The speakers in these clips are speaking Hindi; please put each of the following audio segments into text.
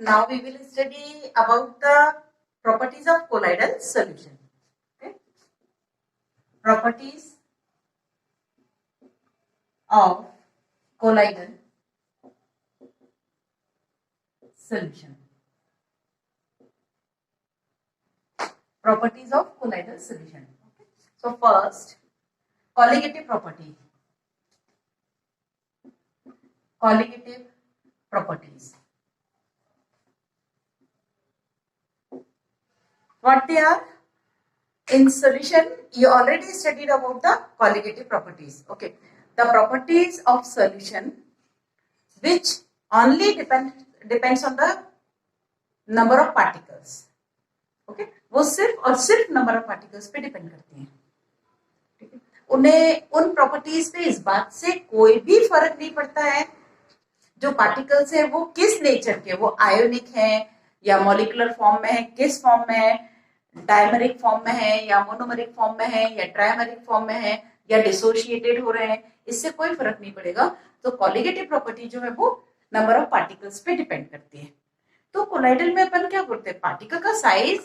Now we will study about the properties of colloidal solution. Okay? Properties of colloidal solution. Properties of colloidal solution. Okay? So first, colligative property. Colligative properties. What they are? In solution, you already studied about the colligative properties. Okay, the properties of solution which only depends on the number of particles. Okay, वो सिर्फ और सिर्फ नंबर ऑफ पार्टिकल्स पे डिपेंड करती हैं. ठीक है, उन्हें उन प्रॉपर्टीज पे इस बात से कोई भी फर्क नहीं पड़ता है जो पार्टिकल्स है वो किस नेचर के, वो आयोनिक है या मॉलिक्यूलर फॉर्म में है, किस फॉर्म में है, डायमेरिक फॉर्म में है या मोनोमेरिक फॉर्म में है या ट्राइमेरिक फॉर्म में है या डिसोशिएटेड हो रहे हैं, इससे कोई फर्क नहीं पड़ेगा. तो कॉलिगेटिव प्रॉपर्टी जो है वो नंबर ऑफ पार्टिकल्स पे डिपेंड करती है. तो कोलाइडल में अपन क्या करते हैं, पार्टिकल का साइज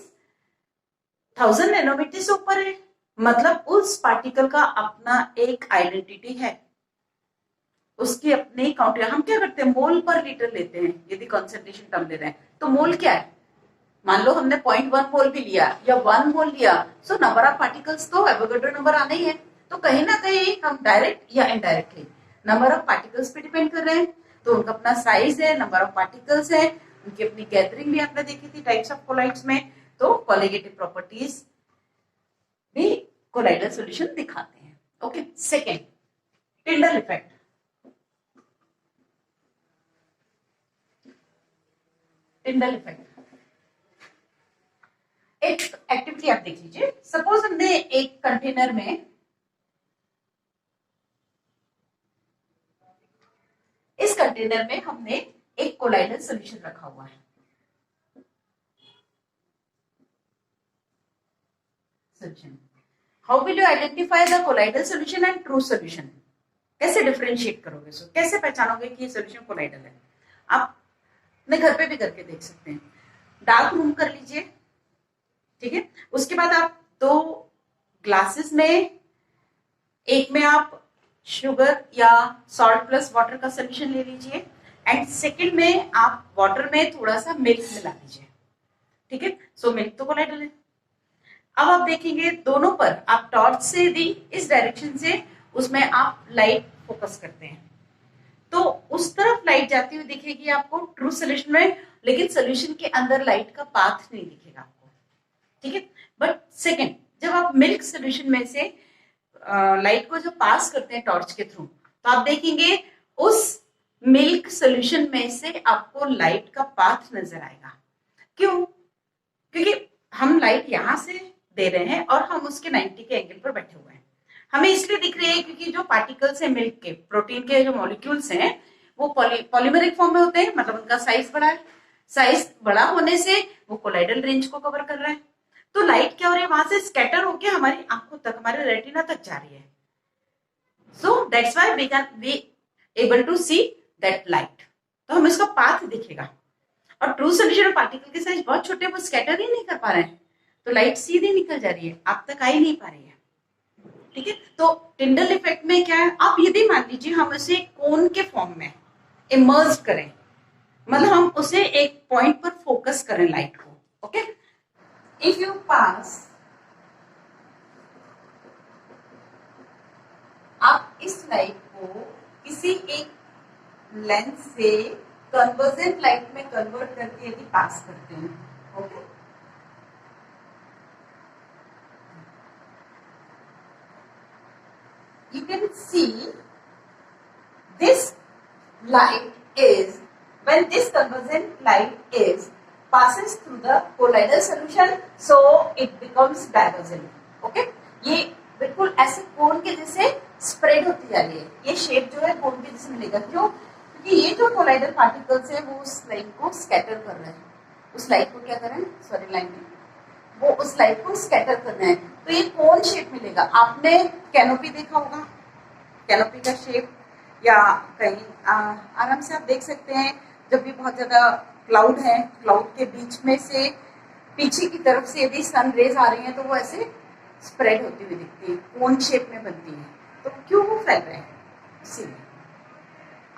1000 नैनोमीटर से ऊपर है, मतलब उस पार्टिकल का अपना एक आइडेंटिटी है, उसकी अपनी काउंट. हम क्या करते हैं, मोल पर लीटर लेते हैं. यदि कॉन्सेंट्रेशन टर्म ले रहे हैं तो मोल क्या है, मान लो हमने 0.1 मोल भी लिया या 1 मोल लिया, सो नंबर ऑफ पार्टिकल्स तो एवोगाड्रो नंबर आना ही है. तो कहीं ना कहीं हम डायरेक्ट या इनडायरेक्टली नंबर ऑफ पार्टिकल्स पे डिपेंड कर रहे हैं. तो उनका अपना साइज है, नंबर ऑफ पार्टिकल्स है, उनकी अपनी गैदरिंग भी आपने देखी थी टाइप्स ऑफ कोलाइड्स में. तो कोलिगेटिव प्रॉपर्टीज भी कोलाइडल सॉल्यूशन दिखाते हैं. Okay, second, Tyndall effect. Tyndall effect एक एक्टिविटी आप देख लीजिए. सपोज हमने एक कंटेनर में, इस कंटेनर में हमने एक कोलाइडल सॉल्यूशन रखा हुआ है. Solution, how will you identify the colloidal solution and true solution? कैसे डिफरेंशिएट करोगे इसको, कैसे पहचानोगे कि ये सॉल्यूशन कोलाइडल है? आप अपने घर पे भी करके देख सकते हैं. डार्क रूम कर लीजिए, ठीक है. उसके बाद आप 2 ग्लासेस में, एक में आप शुगर या सॉल्ट प्लस वाटर का सोल्यूशन ले लीजिए एंड सेकंड में आप वाटर में थोड़ा सा मिल्क मिला लीजिए. ठीक है, सो मिल्क तो कोलाइडल है. अब आप देखेंगे दोनों पर आप टॉर्च से दी इस डायरेक्शन से, उसमें आप लाइट फोकस करते हैं तो उस तरफ लाइट जाती हुई दिखेगी आपको ट्रू सोल्यूशन में, लेकिन सोल्यूशन के अंदर लाइट का पाथ नहीं दिखेगा आपको. ठीक है, बट सेकंड, जब आप मिल्क सोल्यूशन में से लाइट को जो पास करते हैं टॉर्च के थ्रू, तो आप देखेंगे उस मिल्क सोल्यूशन में से आपको लाइट का पाथ नजर आएगा. क्यों? क्योंकि हम लाइट यहां से दे रहे हैं और हम उसके 90 के एंगल पर बैठे हुए हैं. हमें इसलिए दिख रही है क्योंकि जो पार्टिकल्स है मिल्क के, प्रोटीन के जो मॉलिक्यूल्स हैं वो पॉलीमेरिक फॉर्म में होते हैं, मतलब उनका साइज बड़ा है. साइज बड़ा होने से वो कोलाइडल रेंज को कवर कर रहा है. तो लाइट क्या हो रही है, वहां से स्कैटर होके हमारी आंखों तक, हमारे रेटिना तक जा रही है. So that's why we can be able to see that light. तो हमें इसका पाथ दिखेगा. और ट्रू सोल्यूशन में पार्टिकल के साइज बहुत छोटे, वो स्कैटर ही नहीं कर पा रहे हैं, तो लाइट सीधे निकल जा रही है, आप तक आ ही नहीं पा रही है. ठीक है, तो टिंडल इफेक्ट में क्या है, आप यदि मान लीजिए हम उसे कोन के फॉर्म में इमर्ज करें, मतलब हम उसे एक पॉइंट पर फोकस करें लाइट को. ओके, इफ यू पास, आप इस लाइट को किसी एक लेंस से कन्वर्जेंट लाइट में कन्वर्ट करके यदि पास करते हैं, okay, you can see this light is, when this convergent light is passes through the colloidal solution, so it becomes divergent. Okay, ये बिल्कुल ऐसे कोन के जैसे स्प्रेड होती जा रही है. ये शेप जो है कोन के जैसे मिलेगा. क्यों? क्योंकि ये जो कोलाइडल पार्टिकल्स है वो उस लाइट को स्कैटर कर रहे हैं. उस लाइट को क्या कर रहे हैं, सॉरी लाइन में, वो उस लाइट को स्कैटर कर रहे हैं. तो ये कोन शेप मिलेगा. आपने कैनोपी देखा होगा, कैनोपी का शेप, या कहीं आराम से आप देख सकते हैं जब भी बहुत ज्यादा क्लाउड है, क्लाउड के बीच में से पीछे की तरफ से यदि सन रेज आ रही है तो वो ऐसे स्प्रेड होती हुई दिखती है, कोन शेप में बनती है। तो क्यों वो फैल रहे हैं? इसीलिए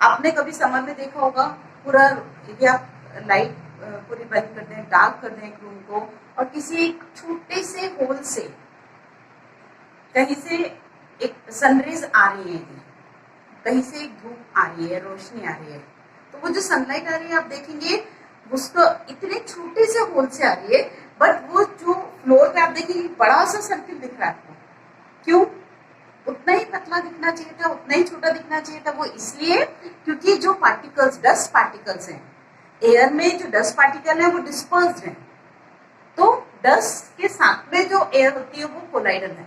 आपने कभी समर में देखा होगा, पूरा यदि आप लाइट पूरी बंद कर दें, डार्क कर दें एक रूम को, और किसी एक छोटे से होल से कहीं से एक सनरेज आ रही है, कहीं से एक धूप आ रही है, रोशनी आ रही है, तो वो जो सनलाइट आ रही है आप देखेंगे उसको इतने छोटे से होल से आ रही है, बट वो जो फ्लोर पे आप देखेंगे बड़ा सा सर्किल दिख रहा है आपको। क्यों? उतना ही पतला दिखना चाहिए था, उतना ही छोटा दिखना चाहिए था। वो इसलिए क्योंकि जो पार्टिकल्स, डस्ट पार्टिकल्स हैं एयर में, जो डस्ट पार्टिकल है वो डिस्पर्स्ड है, तो डस्ट के साथ में जो एयर होती है वो कोलाइडल है।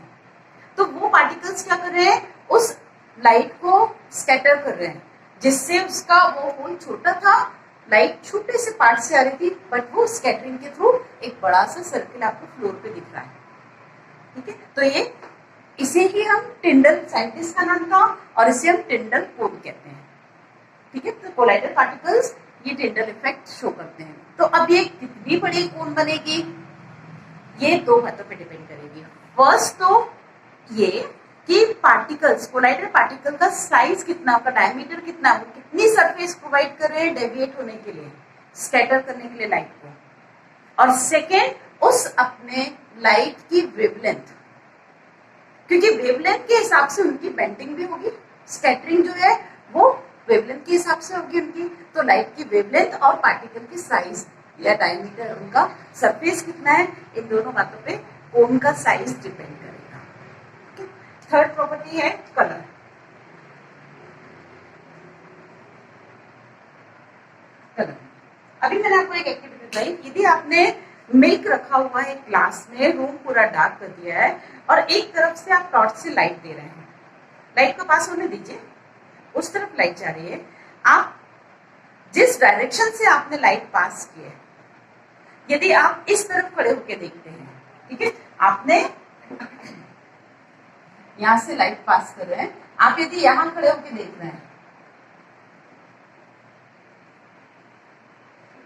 तो वो पार्टिकल्स क्या कर रहे हैं, उस लाइट को स्कैटर कर रहे हैं, जिससे उसका वो होल छोटा था, लाइट छोटे से पार्ट से आ रही थी, बट वो स्कैटरिंग के थ्रू एक बड़ा सा सर्किल आपको फ्लोर पे दिख रहा है। ठीक है, तो ये इसे ही हम टिंडल, साइंटिस्ट का नाम था, और इसे हम टिंडल कोन कहते हैं। ठीक है, तो कोलाइडल पार्टिकल्स ये टिंडल इफेक्ट शो करते हैं। तो अब ये कितनी बड़ी कोन बनेगी, ये दो बातों पे डिपेंड करेगी। फर्स्ट तो ये कि पार्टिकल्स, कोलाइडल पार्टिकल का साइज कितना, आपका डायमीटर कितना, वो कितनी सरफेस प्रोवाइड कर रहे हैं डेविएट होने के लिए, स्कैटर करने के लिए लाइट को, और सेकेंड उस अपने लाइट की वेवलेंथ, क्योंकि वेवलेंथ के हिसाब से उनकी बेंडिंग भी होगी, स्कैटरिंग जो है वो वेवलेंथ के हिसाब से होगी उनकी। तो लाइट की वेवलेंथ और पार्टिकल की साइज या डायमीटर, उनका सरफेस कितना है, इन दोनों बातों पे कोन का साइज डिपेंड करेगा। थर्ड प्रॉपर्टी है कलर। कलर, अभी मैंने आपको एक एक्टिविटी बताई, यदि आपने मिल्क रखा हुआ है ग्लास में, रूम पूरा डार्क कर दिया है, और एक तरफ से आप टॉर्च से लाइट दे रहे हैं, लाइट को पास होने दीजिए, उस तरफ लाइट जा रही है, आप जिस डायरेक्शन से आपने लाइट पास की है, यदि आप इस तरफ खड़े होकर देखते हैं, ठीक है, आपने यहां से लाइट पास कर रहे हैं, आप यदि यहां खड़े होकर देख रहे हैं,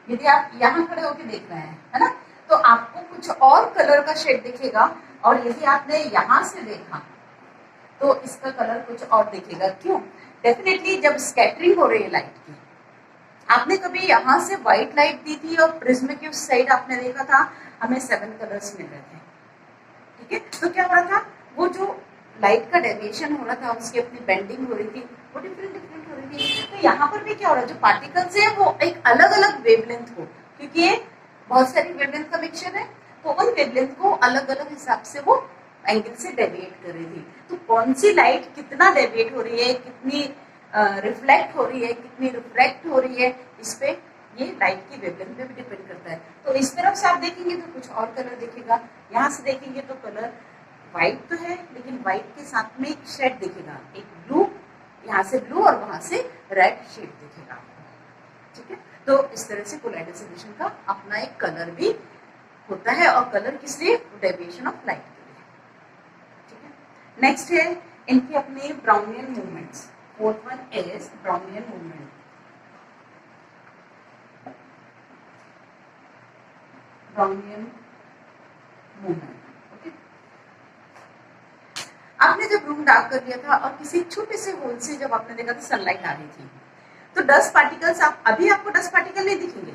यदि आप यहां खड़े होकर देख रहे हैं, है ना, तो आपको कुछ और कलर का शेड दिखेगा, और यदि आपने यहां से देखा तो इसका कलर कुछ और दिखेगा। क्यों? डेफिनेटली जब स्कैटरिंग हो रही है लाइट की, आपने कभी यहां से व्हाइट लाइट दी थी और प्रिज्म की उस साइड आपने देखा था हमें 7 कलर्स मिल रहे थे। ठीक है, तो क्या हो रहा था, वो जो लाइट का डेविएशन हो रहा था, उसकी अपनी बेंडिंग हो रही थी, वो डिफरेंट डिफरेंट हो रही थी। तो यहाँ पर भी क्या हो रहा है, जो पार्टिकल्स है वो एक अलग अलग वेवलेंथ हो, क्योंकि ये बहुत सारी वेवलेंथ का मिक्सचर है, तो उन वेवलेंथ को अलग अलग हिसाब से वो एंगल से डेविएट कर रही थी। तो कौन सी लाइट कितना डेविएट हो रही है, कितनी रिफ्लेक्ट हो रही है, कितनी रिफ्रैक्ट हो रही है, इस पे ये लाइट की वेवलेंथ पे भी डिपेंड करता है। तो इस तरफ से आप देखेंगे तो कुछ और कलर दिखेगा, यहाँ से देखेंगे तो कलर व्हाइट तो है, लेकिन व्हाइट के साथ में एक शेड दिखेगा, एक ब्लू, यहाँ से ब्लू और वहां से रेड शेड दिखेगा आपको। ठीक है, तो इस तरह से कोलाइडल सॉल्यूशन का अपना एक कलर भी होता है, और कलर किस लिए, डेविएशन ऑफ लाइट के लिए। ठीक है, नेक्स्ट है इनकी अपनी Brownian movements. Fourth one is Brownian movement. Brownian movement, आपने जब रूम डार्क कर दिया था और किसी छोटे से होल से जब आपने देखा था सनलाइट आ रही थी, तो डस्ट पार्टिकल्स, आप अभी आपको डस्ट पार्टिकल नहीं दिखेंगे,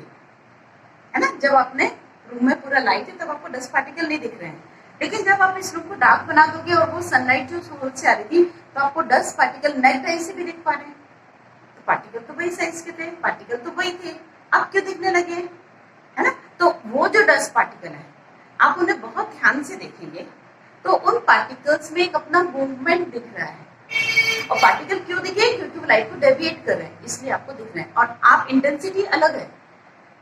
है ना, जब आपने रूम में पूरा लाइट है तब आपको डस्ट पार्टिकल नहीं दिख रहे हैं, लेकिन जब आप इस रूम को डार्क बना दोगे और वो सनलाइट जो होल से आ रही थी, तो आपको डस्ट पार्टिकल नेट टाइप से भी दिख पा रहे हैं। तो पार्टिकल तो वही साइज के थे, पार्टिकल तो वही थे, अब क्यों दिखने लगे, है ना। तो वो जो डस्ट पार्टिकल है, आप उन्हें बहुत ध्यान से देखेंगे तो उन पार्टिकल्स में एक अपना मूवमेंट दिख रहा है, और पार्टिकल क्यों दिखे, क्योंकि वो लाइट को डेविएट कर रहे हैं, इसलिए आपको दिख रहे हैं। और आप इंटेंसिटी अलग है,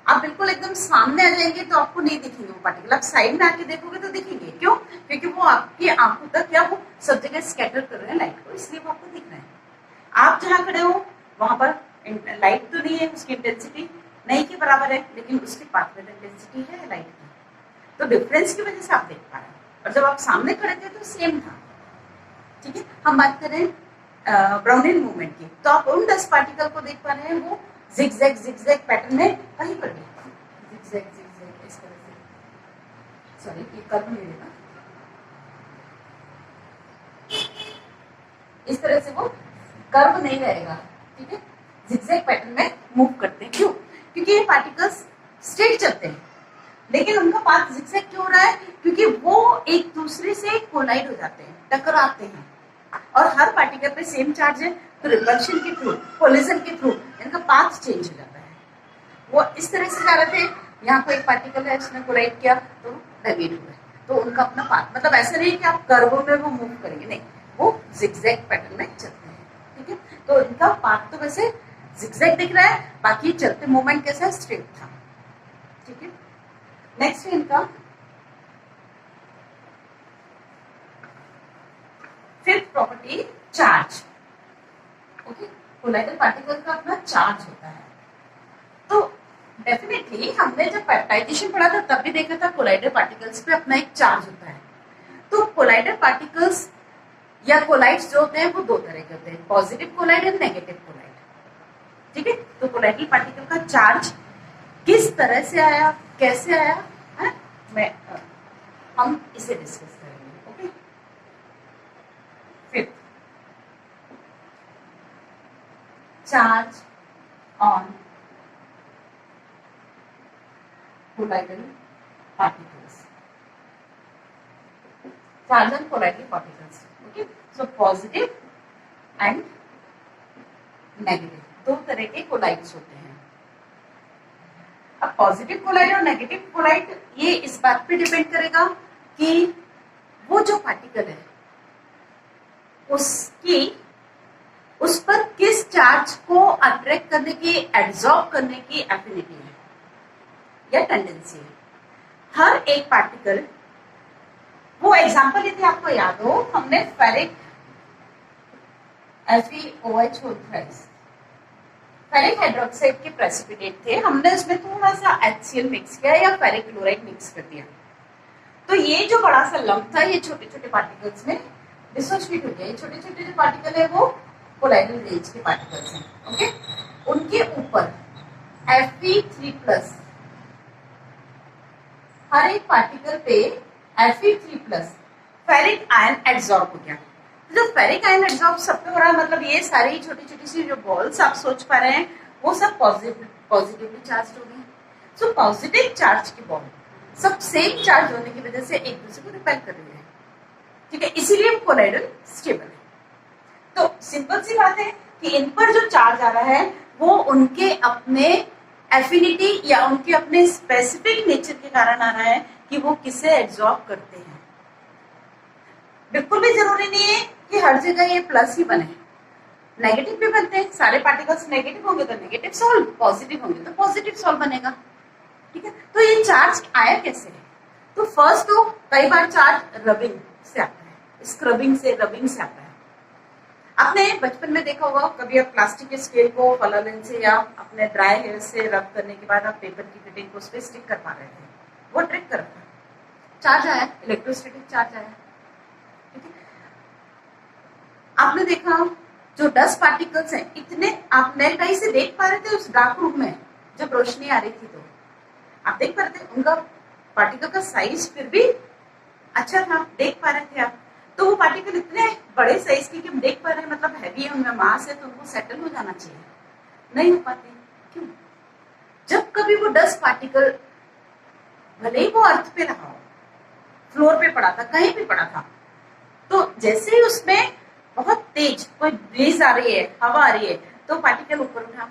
आप बिल्कुल एकदम सामने आ जाएंगे तो आपको नहीं दिखेंगे वो पार्टिकल, आप साइड में आके देखोगे तो दिखेंगे। क्यों? क्योंकि वो आपकी आंखों तक क्या, वो सब जगह स्कैटर कर रहे हैं लाइट को, इसलिए वो आपको दिख रहे हैं। आप जहाँ खड़े हो वहां पर लाइट तो नहीं है, उसकी इंटेंसिटी नहीं के बराबर है, लेकिन उसकी पाथ में इंटेंसिटी है लाइट की, तो डिफरेंस की वजह से आप देख पा रहे हैं। और जब आप सामने खड़े थे तो सेम था। ठीक है, हम बात करें ब्राउनियन मूवमेंट की, तो आप उन डस्ट पार्टिकल को देख पा रहे हैं, वो जिगजैग पैटर्न में कहीं पर भी, कर्व नहीं देगा, इस तरह से वो कर्व नहीं रहेगा, ठीक है, जिगजैग पैटर्न में मूव करते हैं। क्यों? क्योंकि ये पार्टिकल्स स्ट्रेट चलते हैं, लेकिन उनका पाथ जिगजैग क्यों हो रहा है? क्योंकि वो एक दूसरे से कोलाइड हो जाते हैं, टकराते हैं, और हर पार्टिकल पे सेम चार्ज है, तो रिपल्शन के थ्रू, कोलिजन के थ्रू इनका पाथ चेंज हो जाता है। वो इस तरह से जा रहे थे, यहाँ को एक पार्टिकल है, उसने कोलाइड किया तो नेगेटिव है, तो उनका अपना पाथ, मतलब ऐसा नहीं कि आप कर्वों में वो मूव करेंगे, नहीं, वो जिगजैग पैटर्न में चलते हैं, ठीक है। तो इनका पाथ तो वैसे जिगजैग दिख रहा है, बाकी चलते मूवमेंट कैसा है? स्ट्रेट था, ठीक है। नेक्स्ट है इनका fifth property, charge. Okay, colloidal particle का अपना चार्ज होता है। तो डेफिनेटली हमने जब पेप्टाइजेशन पढ़ा था तब भी देखा था कोलाइडल पार्टिकल्स पे अपना एक चार्ज होता है। तो कोलाइडल पार्टिकल्स या कोलाइड्स जो होते हैं वो दो तरह के होते हैं, पॉजिटिव कोलाइड और नेगेटिव कोलाइड, ठीक है। तो कोलाइडल पार्टिकल का चार्ज किस तरह से आया, कैसे आया है, हम इसे डिस्कस करेंगे। Okay, fifth, charge on colloidal particles, charge on colloidal particles. Okay, so positive and negative, दो तरह के कोलाइड्स होते हैं। अब पॉजिटिव कोलाइड और नेगेटिव कोलाइड, ये इस बात पे डिपेंड करेगा कि वो जो पार्टिकल है उसकी, उस पर किस चार्ज को अट्रैक्ट करने की, एब्जॉर्ब करने की एफिनिटी है या टेंडेंसी है। हर एक पार्टिकल, वो एग्जांपल यदि आपको याद हो, हमने ferric FeOH whole thrice, ferric hydroxide के प्रेसिपिटेट थे, हमने उसमें थोड़ा सा HCl मिक्स किया या फेरिक क्लोराइड मिक्स कर दिया, तो ये जो बड़ा सा लंप था, ये छोटे छोटे पार्टिकल्स में डिसोसिएट हो गया। ये छोटे छोटे जो पार्टिकल है वो कोलाइडल रेंज के पार्टिकल्स हैं, ओके। उनके ऊपर Fe3+, हर एक पार्टिकल पे Fe3+ फेरिक आयन एब्जॉर्ब हो गया। तो जब फेरिक आयन एब्जॉर्ब सब पे हो रहा है, मतलब ये सारी छोटी छोटी सी जो बॉल्स आप सोच पा रहे हैं वो सब पॉजिटिवली चार्ज हो गई। सो पॉजिटिव चार्ज की बॉल सब सेम चार्ज होने की वजह से एक दूसरे को रिपेल कर रही है, ठीक है, इसीलिए कोलाइडल स्टेबल है। तो सिंपल सी बात है कि इन पर जो चार्ज आ रहा है वो उनके अपने एफिनिटी या उनके अपने स्पेसिफिक नेचर के कारण आ रहा है कि वो किसे एब्जॉर्ब करते हैं। बिल्कुल भी जरूरी नहीं है कि हर जगह ये प्लस ही बने, नेगेटिव भी बनते हैं। सारे पार्टिकल्स नेगेटिव होंगे तो नेगेटिव सॉल्व, पॉजिटिव होंगे तो पॉजिटिव सॉल्व बनेगा, ठीक है। तो ये चार्ज आया कैसे है? तो फर्स्ट तो कई बार चार्ज रबिंग से आता है, स्क्रबिंग से, रबिंग से आता है। आपने बचपन में देखा होगा, कभी आप प्लास्टिक के स्केल को फलालेन से या अपने ड्राई हेयर से रब करने के बाद आप पेपर की फिटिंग को उस पर स्टिक कर पा रहे थे, वो ट्रिक कर रहा है, चार्ज आया, इलेक्ट्रोस्टैटिक चार्ज आया, ठीक है। आपने देखा जो डस्ट पार्टिकल्स हैं, इतने आप नेट आई से देख पा रहे थे उस डार्क रूम में जब रोशनी आ रही थी, तो आप देख पा रहे थे उनका पार्टिकल का साइज फिर भी अच्छा था, देख पा रहे थे आप। तो वो पार्टिकल इतने बड़े साइज के कि हम देख पा रहे हैं, मतलब हैवी है, उनमें मास है, तो उनको सेटल हो जाना चाहिए, नहीं हो पाते। क्यों? जब कभी वो डस्ट पार्टिकल, भले ही वो अर्थ पे रहा हो, फ्लोर पे पड़ा था, कहीं भी पड़ा था, तो जैसे ही उसमें बहुत तेज कोई ब्रीज आ रही है, हवा आ रही है, तो पार्टिकल ऊपर उठा,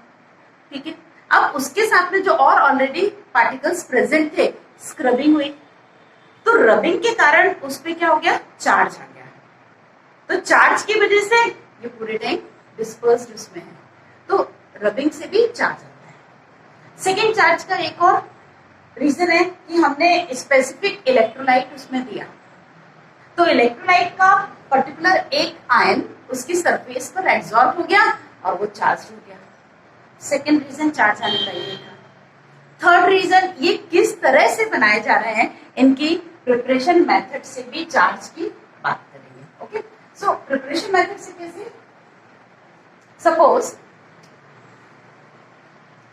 ठीक है। अब उसके साथ में जो और ऑलरेडी पार्टिकल्स प्रेजेंट थे, स्क्रबिंग हुई, तो रबिंग के कारण उस पर क्या हो गया? चार्ज आ गया। तो चार्ज की वजह से ये पूरे टाइम डिस्पर्स्ड उसमें है, तो रबिंग से भी चार्ज आता है। सेकेंड चार्ज का एक और रीजन है कि हमने स्पेसिफिक इलेक्ट्रोलाइट उसमें दिया, तो इलेक्ट्रोलाइट का पर्टिकुलर एक आयन उसकी सरफेस पर एब्जॉर्ब हो गया और वो चार्ज हो गया। सेकेंड रीजन चार्ज आने का ये था। थर्ड रीजन, ये किस तरह से बनाए जा रहे हैं, इनकी प्रिपरेशन मेथड से भी चार्ज की बात करेंगे, ओके। सो प्रिपरेशन मेथड से कैसे? सपोज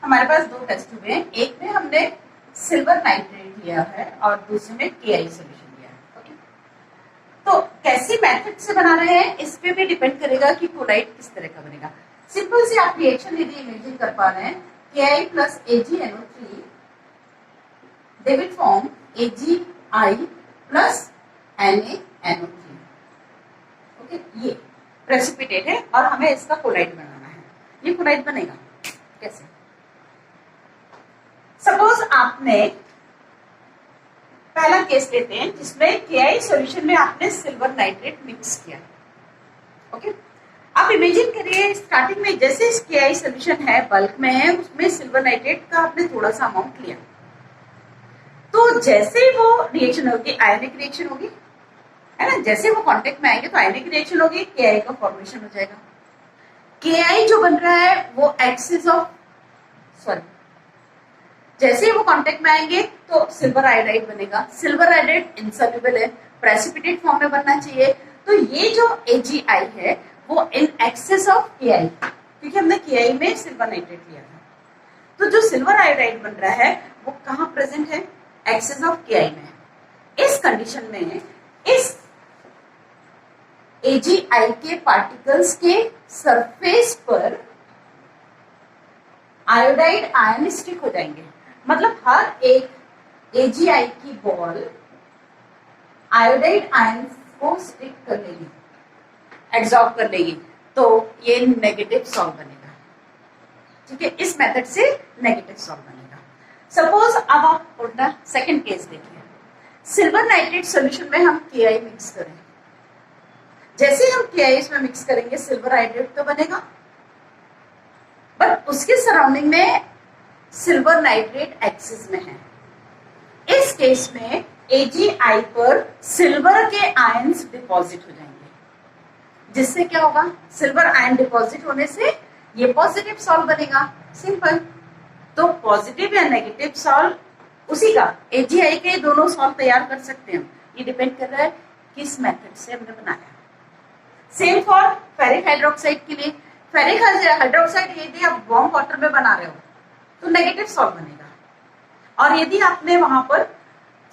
हमारे पास दो टेस्ट हुए हैं, एक में हमने सिल्वर नाइट्रेट लिया है और दूसरे में KI सोल्यूशन लिया कैसी मेथड से बना रहे हैं इस पे भी डिपेंड करेगा कि कोलाइड किस तरह का बनेगा। सिंपल से आप रिएक्शन यदि इमेजिन कर पा रहे हैं, KI plus AgNO3 they will form AgI plus NaNO3। Okay, ये प्रेसिपिटेट है और हमें इसका कोलाइड बनाना है। ये कोलाइड बनेगा कैसे? सपोज आपने पहला केस लेते हैं जिसमें KI सॉल्यूशन में आपने सिल्वर नाइट्रेट मिक्स किया। ओके, आप इमेजिन करिए स्टार्टिंग में जैसे KI सॉल्यूशन है बल्क में है, उसमें सिल्वर नाइट्रेट का आपने थोड़ा सा अमाउंट लिया, तो जैसे वो रिएक्शन होगी आयनिक रिएक्शन होगी, है ना। जैसे वो कांटेक्ट में आएंगे तो आयनिक रिएक्शन होगी, KI का फॉर्मेशन हो जाएगा। KI जो बन रहा है वो एक्सिस ऑफ सॉरी, जैसे ही वो कांटेक्ट में आएंगे तो सिल्वर आयोडाइड बनेगा। सिल्वर आयोडाइड इनसॉल्युबल है, प्रेसिपिटेट फॉर्म में बनना चाहिए। तो ये जो AgI है वो इन एक्सेस ऑफ KI, क्योंकि हमने KI में सिल्वर नाइट्रेट लिया था। तो जो सिल्वर आयोडाइड बन रहा है वो कहाँ प्रेजेंट है? एक्सेस ऑफ KI में। इस कंडीशन में इस AgI के पार्टिकल्स के सरफेस पर आयोडाइड आयन स्टिक हो जाएंगे। मतलब हर एक AgI की बॉल आयोडाइड आयन को स्टिक कर लेगी, एब्जॉर्ब कर लेगी, तो ये नेगेटिव सॉल्व बनेगा। ठीक है, इस मेथड से नेगेटिव सॉल्व बनेगा। सपोज अब आप उल्टा सेकंड केस देखिए, सिल्वर नाइट्रेट सॉल्यूशन में हम KI मिक्स करें। जैसे हम KI इसमें मिक्स करेंगे सिल्वर हाइड्रेट तो बनेगा, बट उसके सराउंडिंग में सिल्वर नाइट्रेट एक्सिस में है। इस केस में AgI पर सिल्वर के आयंस डिपॉजिट हो जाएंगे, जिससे क्या होगा? सिल्वर आयन डिपॉजिट होने से ये पॉजिटिव सॉल्व बनेगा। सिंपल। तो पॉजिटिव या नेगेटिव सॉल्व उसी का AgI के दोनों सॉल्व तैयार कर सकते हैं। ये डिपेंड कर रहा है किस मेथड से हमने बनाया। सेम फॉर फेरिक हाइड्रोक्साइड के लिए। फेरिक हाइड्रोक्साइड यदि आप वार्म वाटर में बना रहे हो तो नेगेटिव सॉल्व बनेगा, और यदि आपने वहां पर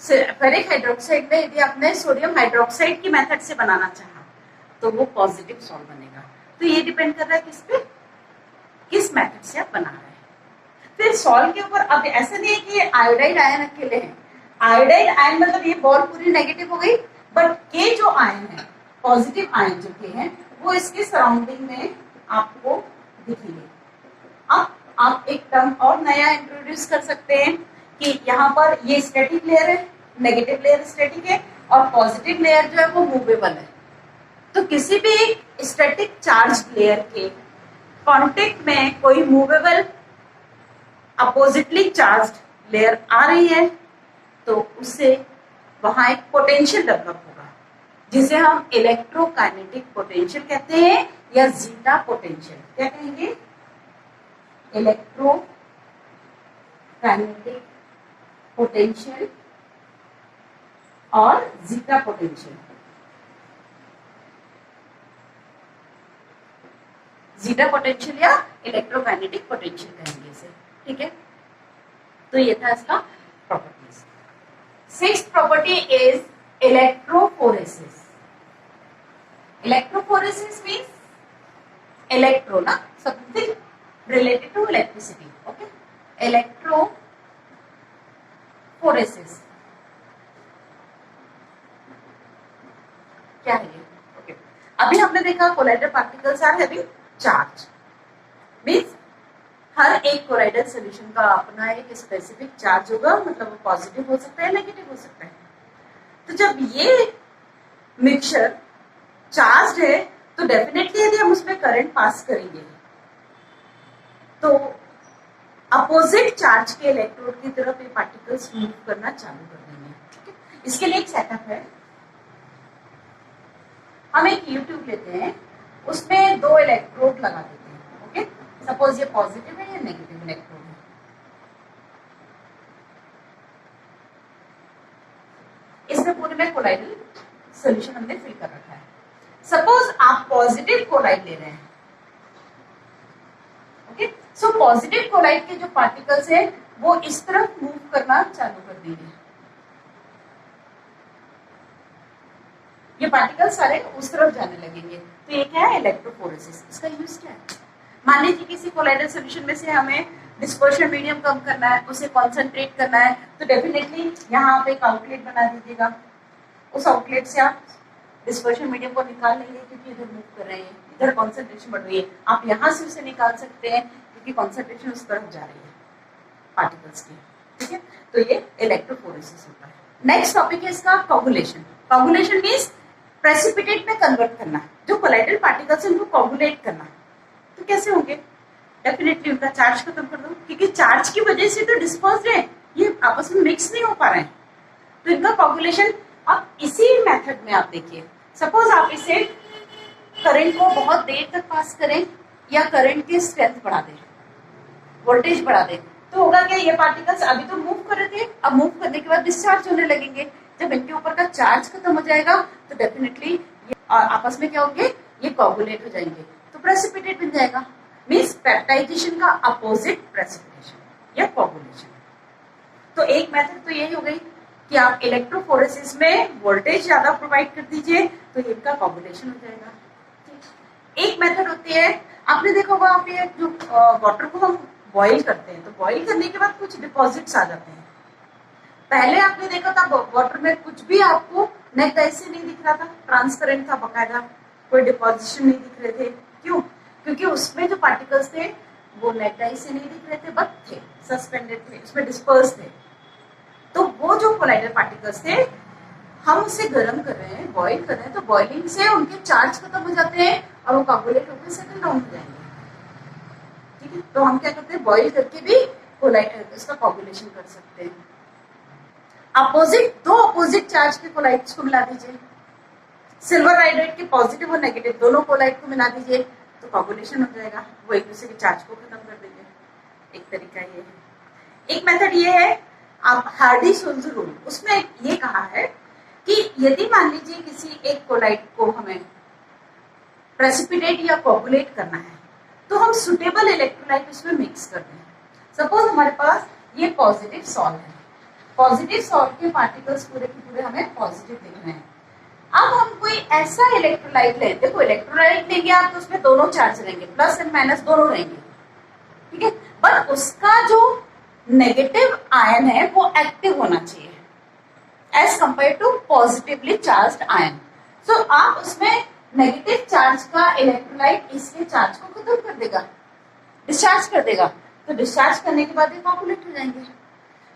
फेरिक हाइड्रोक्साइड में यदि आपने सोडियम हाइड्रोक्साइड की मेथड से बनाना चाहा तो वो पॉजिटिव सॉल्व बनेगा। तो ये डिपेंड कर रहा है किस पे, किस मेथड से आप बना रहे हैं। फिर सॉल्व के ऊपर अब ऐसा नहीं है कि आयोडाइड आयन अकेले हैं। आयोडाइड आयन मतलब ये बॉल पूरी नेगेटिव हो गई, बट के जो आयन है, पॉजिटिव आयन जो के हैं, वो इसके सराउंडिंग में आपको दिखेंगे। अब आप एक टर्म और नया इंट्रोड्यूस कर सकते हैं कि यहाँ पर ये स्टैटिक लेयर है, नेगेटिव लेयर स्टैटिक है, और पॉजिटिव लेयर जो है वो मूवेबल है। तो किसी भी एक स्टैटिक चार्ज लेयर के कांटेक्ट में कोई मूवेबल अपोजिटली चार्ज्ड लेयर आ रही है तो उससे वहां एक पोटेंशियल डेवलप होगा, जिसे हम इलेक्ट्रोकाइनेटिक पोटेंशियल कहते हैं या जीटा पोटेंशियल। क्या कहेंगे? इलेक्ट्रोकाइनेटिक पोटेंशियल और जीटा पोटेंशियल। जीटा पोटेंशियल या इलेक्ट्रोमैग्नेटिक पोटेंशियल कहेंगे इसे। ठीक है, तो ये था इसका properties. Sixth property is electrophoresis. Electrophoresis means electro ना, something related to electricity. Okay, electrophoresis क्या है ये? ओके, अभी हमने देखा colloidal particles are having charge, means हर एक कोलाइडल सॉल्यूशन का अपना एक स्पेसिफिक चार्ज होगा, मतलब वो पॉजिटिव हो सकता है, नेगेटिव हो सकता है। तो जब ये मिक्सचर चार्ज है तो डेफिनेटली यदि हम उसमें करंट पास करेंगे तो अपोजिट चार्ज के इलेक्ट्रोड की तरफ ये पार्टिकल्स मूव करना चालू कर देंगे। ठीक है, इसके लिए एक सेटअप है। हम एक ट्यूब लेते हैं, उसमें दो इलेक्ट्रोड लगा देते हैं। ओके, सपोज ये पॉजिटिव है या नेगेटिव इलेक्ट्रोड है। इसमें पूरे में कोलाइडल सॉल्यूशन हमने फिल कर रखा है। सपोज आप पॉजिटिव कोलाइड ले रहे हैं। ओके, सो पॉजिटिव कोलाइड के जो पार्टिकल्स है वो इस तरफ मूव करना चालू कर देंगे। ये पार्टिकल्स सारे उस तरफ जाने लगेंगे। तो ये क्या है, इलेक्ट्रोफोरेसिस। इसका यूज क्या है, मान लीजिए किसी कोलाइडल सॉल्यूशन में से हमें डिस्पर्शन मीडियम कम करना है, उसे कॉन्सेंट्रेट करना है, तो डेफिनेटली यहाँ पे एक आउटलेट बना दीजिएगा। उस आउटलेट से आप डिस्पर्शन मीडियम को निकाल लेंगे, क्योंकि इधर मूव कर रहे हैं, इधर कॉन्सेंट्रेशन बढ़ रही है। आप यहाँ से उसे निकाल सकते हैं क्योंकि कॉन्सेंट्रेशन उस तरफ जा रही है पार्टिकल्स की। ठीक है, तो ये इलेक्ट्रोफोरेसिस होता है। नेक्स्ट टॉपिक है इसका कोगुलेशन। कोगुलेशन मींस प्रेसिपिटेट में कन्वर्ट करना, जो कोलाइडल पार्टिकल्स हैं उनको कोगुलेट करना। तो कैसे होंगे, डेफिनेटली उनका चार्ज खत्म कर दो, क्योंकि चार्ज की वजह से तो डिस्पर्स्ड है, ये आपस में मिक्स नहीं हो पा रहे हैं। तो इनका कोगुलेशन आप इसी मेथड में आप देखिए, सपोज आप इसे करंट को बहुत देर तक पास करें या करंट की स्ट्रेंथ बढ़ा दें, वोल्टेज बढ़ा दें, तो होगा क्या, ये पार्टिकल्स अभी तो मूव कर रहे थे, अब मूव करने के बाद डिस्चार्ज होने लगेंगे। जब इनके ऊपर का चार्ज खत्म हो जाएगा तो डेफिनेटली ये आपस में क्या होंगे, ये कोगुलेट हो जाएंगे, तो प्रेसिपिटेट बन जाएगा। मींस पेप्टाइजेशन का अपोजिट प्रेसिपिटेशन या कोगुलेशन। तो एक मेथड तो यही हो गई कि आप इलेक्ट्रोफोरेसिस में वोल्टेज ज्यादा प्रोवाइड कर दीजिए तो इनका कोगुलेशन हो जाएगा। एक मेथड होती है, आपने देखा होगा आप ये जो वाटर को हम बॉईल करते हैं, तो बॉईल करने के बाद कुछ डिपॉजिट्स आ जाते हैं। पहले आपने देखा था वाटर में कुछ भी आपको नेट ऐसे नहीं दिख रहा था, ट्रांसपेरेंट था बकायदा, कोई डिपॉजिशन नहीं दिख रहे थे। क्यों, क्योंकि उसमें जो पार्टिकल्स थे वो नेट ऐसे नहीं दिख रहे थे, बट थे सस्पेंडेड थे, उसमें डिस्पर्स थे। तो वो जो कोलाइडल पार्टिकल्स थे हम उसे गर्म कर रहे हैं, बॉईल कर रहे हैं, तो बॉइलिंग से उनके चार्ज खत्म हो जाते हैं और वो कोगुलेट होकर सेटल डाउन हो जाएंगे। ठीक है, तो हम क्या करते हैं, बॉईल करके भी कोलाइड इसका कोगुलेशन कर सकते हैं। अपोजिट, दो अपोजिट चार्ज के कोलाइड्स को मिला दीजिए, सिल्वर हाइड्रेट के पॉजिटिव और नेगेटिव दोनों कोलाइड को मिला दीजिए तो कोगुलेशन हो जाएगा, वो एक दूसरे के चार्ज को खत्म कर देंगे। एक तरीका ये है। एक मेथड ये है, आप हार्डी-सुल्ज रूल, उसमें ये कहा है कि यदि मान लीजिए किसी एक कोलाइड को हमें प्रेसिपिटेट या कोगुलेट करना है तो हम सुटेबल इलेक्ट्रोलाइट उसमें मिक्स कर दें। सपोज हमारे पास ये पॉजिटिव सॉल्ट है, पॉजिटिव सॉल्ट के पार्टिकल्स पूरे के पूरे हमें पॉजिटिव दिख रहे हैं। अब हम कोई ऐसा इलेक्ट्रोलाइट लें, देखो इलेक्ट्रोलाइट लेंगे आप तो उसमें दोनों चार्ज रहेंगे, प्लस एंड माइनस दोनों रहेंगे, ठीक है, बट उसका जो नेगेटिव आयन है वो एक्टिव होना चाहिए as compare to positively charged ion. So आप उसमें नेगेटिव चार्ज का इलेक्ट्रोलाइट इसके चार्ज को खत्म कर देगा, डिस्चार्ज कर देगा, तो डिस्चार्ज करने के बाद ये कोगुलेट हो जाएंगे।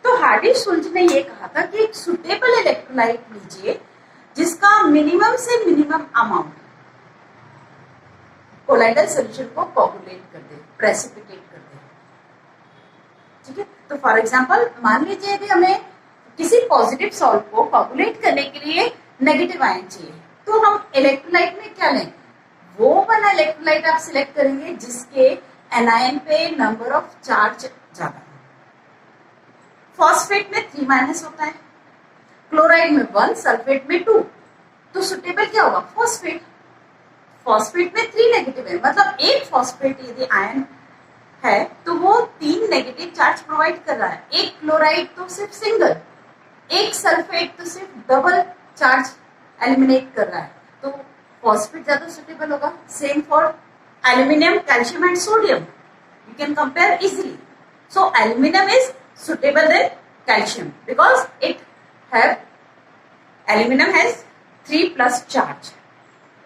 तो हार्डी-सुल्ज ने ये कहा था कि एक सुटेबल इलेक्ट्रोलाइट लीजिए जिसका मिनिमम से मिनिमम अमाउंट कोलाइडल सॉल्यूशन को कोगुलेट कर दे, प्रेसिपिटेट कर दे। ठीक है, तो फॉर एग्जांपल मान लीजिए कि हमें किसी पॉजिटिव सॉल्ट को कोगुलेट करने के लिए नेगेटिव आयन चाहिए, तो हम इलेक्ट्रोलाइट में क्या लें, वो वाला इलेक्ट्रोलाइट आप सिलेक्ट करेंगे जिसके एनायन पे नंबर ऑफ चार्ज ज्यादा है। फॉस्फेट में 3- होता है, क्लोराइड में 1, सल्फेट में 2, तो सुटेबल क्या होगा, फॉस्फेट। फॉस्फेट में 3 नेगेटिव है, मतलब एक फॉस्फेट यदि आयन है तो वो 3 नेगेटिव चार्ज प्रोवाइड कर रहा है, एक क्लोराइड तो सिर्फ सिंगल, एक सल्फेट तो सिर्फ डबल चार्ज एलिमिनेट कर रहा है, तो फॉस्फेट ज्यादा सुटेबल होगा। Same for aluminium, calcium and sodium, you can compare easily. So aluminium is suitable than calcium because it have aluminum has 3+ charge.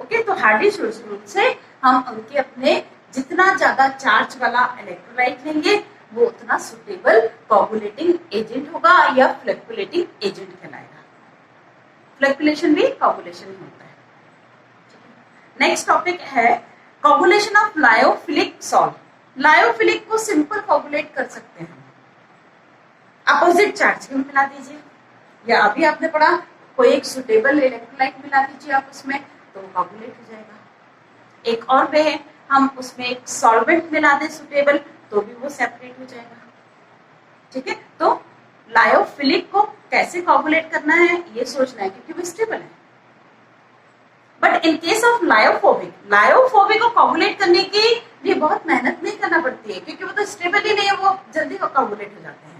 Okay, तो हार्डी-सुल्ज रूल से हम उनके अपने जितना ज्यादा चार्ज वाला इलेक्ट्रोलाइट लेंगे वो उतना सुटेबल कोगुलेटिंग एजेंट होगा या फ्लैकुलेटिंग एजेंट कहलाएगा। फ्लैकुलेशन भी कोगुलेशन ही होता है। नेक्स्ट टॉपिक है coagulation of lyophilic salt. Lyophilic को सिंपल कोगुलेट कर सकते हैं, अपोजिट चार्ज को मिला दीजिए, या अभी आपने पढ़ा कोई एक सुटेबल इलेक्ट्रोलाइट मिला दीजिए आप उसमें तो वो कोगुलेट हो जाएगा। एक और वे है, हम उसमें एक सॉल्वेंट मिला दें सुटेबल तो भी वो सेपरेट हो जाएगा। ठीक है, तो लायोफिलिक को कैसे कोगुलेट करना है ये सोचना है क्योंकि वो स्टेबल है। But in case of lyophobic, lyophobic को कोगुलेट करने के लिए बहुत मेहनत नहीं करना पड़ती है क्योंकि वो तो स्टेबल ही नहीं है, वो जल्दी कोगुलेट हो जाते हैं।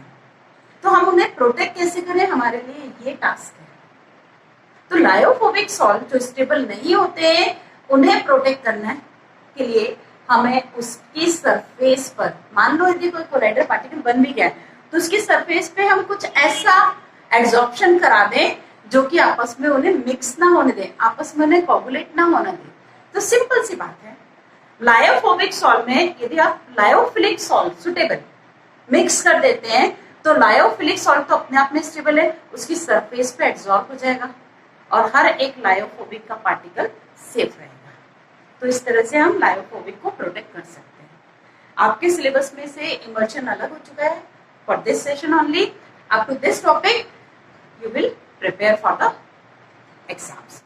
तो हम उन्हें प्रोटेक्ट कैसे करें, हमारे लिए ये टास्क है। तो तो लायोफोबिक सॉल्ट जो स्टेबल नहीं होते हैं उन्हें प्रोटेक्ट करने के लिए हमें उसकी सरफेस पर, मान लो यदि कोई कोलाइडल पार्टिकल बन भी गया तो उसकी सरफेस पे हम कुछ ऐसा एड्सॉर्प्शन करा दें जो कि आपस में उन्हें मिक्स ना होने दें, आपस में उन्हें कोगुलेट ना होने दें। तो सिंपल सी बात है, लायोफोबिक सॉल्ट में यदि आप लायोफिलिक सॉल्ट सुटेबल मिक्स कर देते हैं तो लायोफिलिक सॉल्ट तो अपने आप में स्टेबल है, उसकी सरफेस पे एब्जॉर्ब हो जाएगा और हर एक लायोफोबिक का पार्टिकल सेफ रहेगा। तो इस तरह से हम लायोफोबिक को प्रोटेक्ट कर सकते हैं। आपके सिलेबस में से इमर्शन अलग हो चुका है for this session only. Up to this topic you will prepare for the exams.